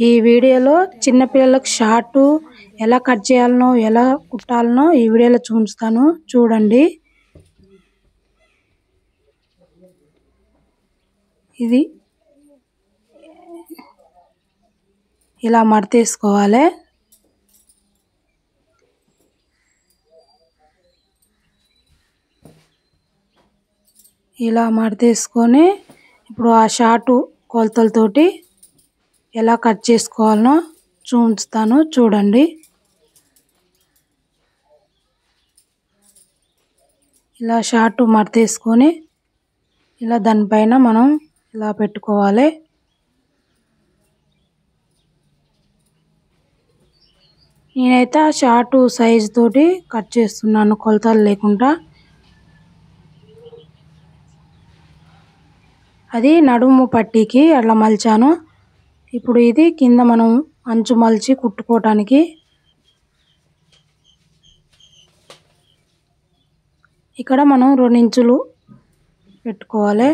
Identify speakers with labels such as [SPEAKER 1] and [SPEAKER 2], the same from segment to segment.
[SPEAKER 1] ఈ వీడియోలో చిన్న పిల్లలకు షార్ట్ ఎలా కట్ చేయాలనో ఎలా కుట్టాలనో ఈ వీడియోలో చూపిస్తాను చూడండి. ఇది ఇలా మడతేసుకోవాలి. ఇలా మడతేసుకొని ఇప్పుడు ఆ షార్ట్ కొలతలతోటి ఎలా కట్ చేసుకోవాలనో చూపిస్తాను చూడండి. ఇలా షార్ట్ మడతేసుకొని ఇలా దానిపైన మనం ఇలా పెట్టుకోవాలి. నేనైతే ఆ షార్ట్ సైజ్ తోటి కట్ చేస్తున్నాను కొలతలు లేకుండా. అది నడుము పట్టీకి అట్లా మలిచాను. ఇప్పుడు ఇది కింద మనం అంచు మలిచి కుట్టుకోవటానికి. ఇక్కడ మనం 2 ఇంచులు పెట్టుకోవాలి.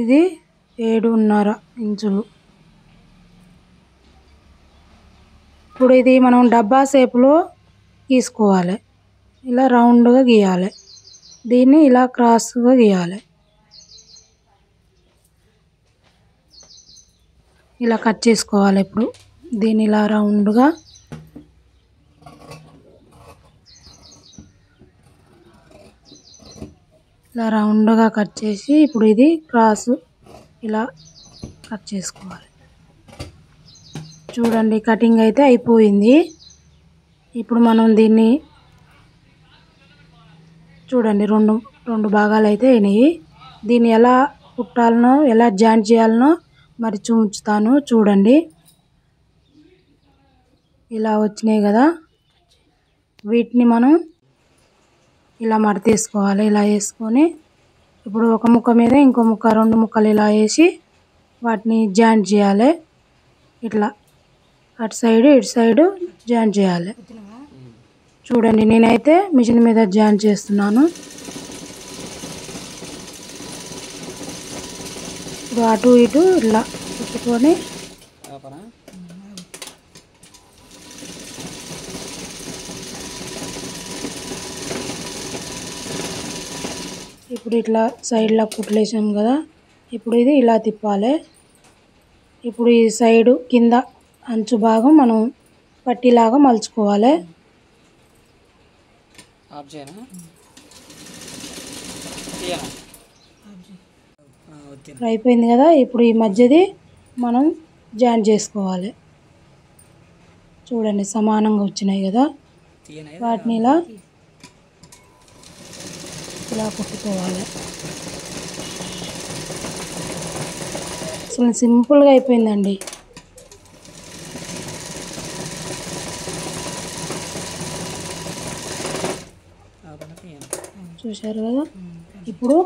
[SPEAKER 1] ఇది 7.5 ఇంచులు. ఇప్పుడు ఇది మనం డబ్బా షేపులో గీసుకోవాలి. ఇలా రౌండ్గా గీయాలి. దీన్ని ఇలా క్రాస్గా గీయాలి. ఇలా కట్ చేసుకోవాలి. ఇప్పుడు దీన్ని ఇలా రౌండ్గా కట్ చేసి ఇప్పుడు ఇది క్రాస్ ఇలా కట్ చేసుకోవాలి. చూడండి కటింగ్ అయితే అయిపోయింది. ఇప్పుడు మనం దీన్ని చూడండి రెండు భాగాలు అయితే అయినాయి. దీన్ని ఎలా కుట్టాలనో ఎలా జాయింట్ చేయాలనో మరి చూపిస్తాను చూడండి. ఇలా వచ్చినాయి కదా, వీటిని మనం ఇలా మడతేసుకోవాలి. ఇలా వేసుకొని ఇప్పుడు ఒక ముక్క మీద ఇంకో ముక్క 2 ముక్కలు ఇలా వేసి వాటిని జాయింట్ చేయాలి. ఇట్లా అటు సైడ్ ఇటు సైడ్ జాయింట్ చేయాలి. చూడండి నేనైతే మిషన్ మీద జాయింట్ చేస్తున్నాను. ఇప్పుడు అటు ఇటు ఇలా పెట్టుకొని ఇప్పుడు ఇట్లా సైడ్లో కుట్లేసాం కదా, ఇప్పుడు ఇది ఇలా తిప్పాలి. ఇప్పుడు ఈ సైడు కింద అంచు భాగం మనం పట్టీలాగా మలుచుకోవాలి. అయిపోయింది కదా, ఇప్పుడు ఈ మధ్యది మనం జాయింట్ చేసుకోవాలి. చూడండి సమానంగా వచ్చినాయి కదా, వాటిని ఇలా కుట్టుకోవాలి. అసలు సింపుల్గా అయిపోయిందండి. చూశారు కదా. ఇప్పుడు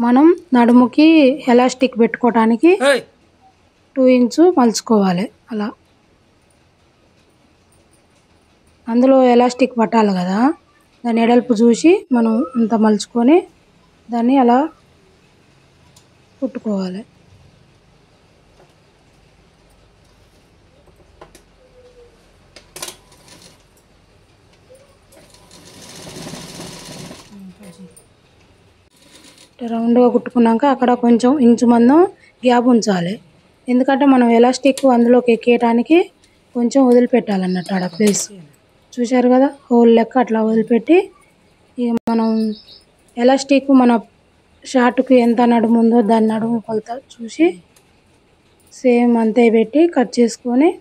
[SPEAKER 1] మనం నడుముకి ఎలాస్టిక్ పెట్టుకోవటానికి 2 ఇంచు మలుచుకోవాలి. అలా అందులో ఎలాస్టిక్ పట్టాలి కదా, దాని ఎడల్పు చూసి మనం అంత మలుచుకొని దాన్ని అలా కుట్టుకోవాలి. రౌండ్గా కుట్టుకున్నాక అక్కడ కొంచెం ఇంచు మందం గ్యాప్ ఉంచాలి. ఎందుకంటే మనం ఎలాస్టిక్ అందులోకి ఎక్కేయటానికి కొంచెం వదిలిపెట్టాలన్నట్టు ఆడ ప్లేస్. చూశారు కదా, హోల్ లెక్క అట్లా వదిలిపెట్టి ఇక మనం ఎలాస్టిక్ మన షార్ట్కి ఎంత నడుము ఉందో దాని నడుము కొలత చూసి సేమ్ అంతే పెట్టి కట్ చేసుకొని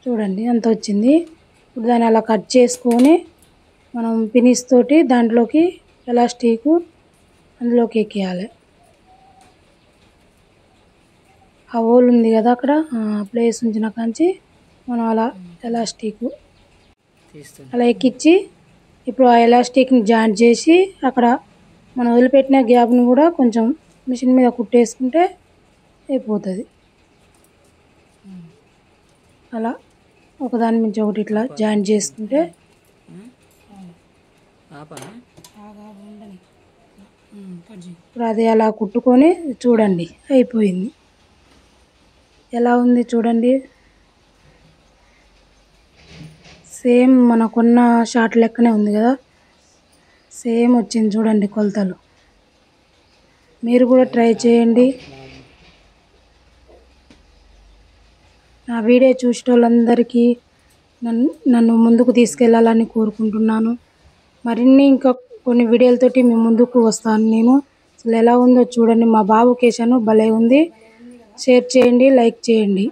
[SPEAKER 1] చూడండి అంత వచ్చింది. ఇప్పుడు దాన్ని అలా కట్ చేసుకొని మనం పినిస్ తోటి దాంట్లోకి ఎలాస్టిక్ అందులోకి ఎక్కేయాలి. ఆ హోల్ ఉంది కదా అక్కడ ప్లేస్ ఉంచిన కాంచి మనం అలా ఎలాస్టిక్ అలా ఎక్కించి ఇప్పుడు ఆ ఎలాస్టిక్ని జాయింట్ చేసి అక్కడ మనం వదిలిపెట్టిన గ్యాప్ని కూడా కొంచెం మిషన్ మీద కుట్టేసుకుంటే అయిపోతుంది. అలా ఒకదాని మించి ఒకటి ఇట్లా జాయింట్ చేసుకుంటే ఇప్పుడు అది అలా కుట్టుకొని చూడండి అయిపోయింది. ఎలా ఉంది చూడండి. సేమ్ మనకున్న షార్ట్ లెక్కనే ఉంది కదా, సేమ్ వచ్చింది చూడండి కొలతలు. మీరు కూడా ట్రై చేయండి. నా వీడియో చూసేటోళ్ళందరికీ నన్ను ముందుకు తీసుకెళ్ళాలని కోరుకుంటున్నాను. మరిన్ని ఇంకా కొన్ని వీడియోలతోటి మీ ముందుకు వస్తాను నేను. అసలు ఎలా ఉందో చూడండి. మా బాబు కేశాను భలే ఉంది. షేర్ చేయండి, లైక్ చేయండి.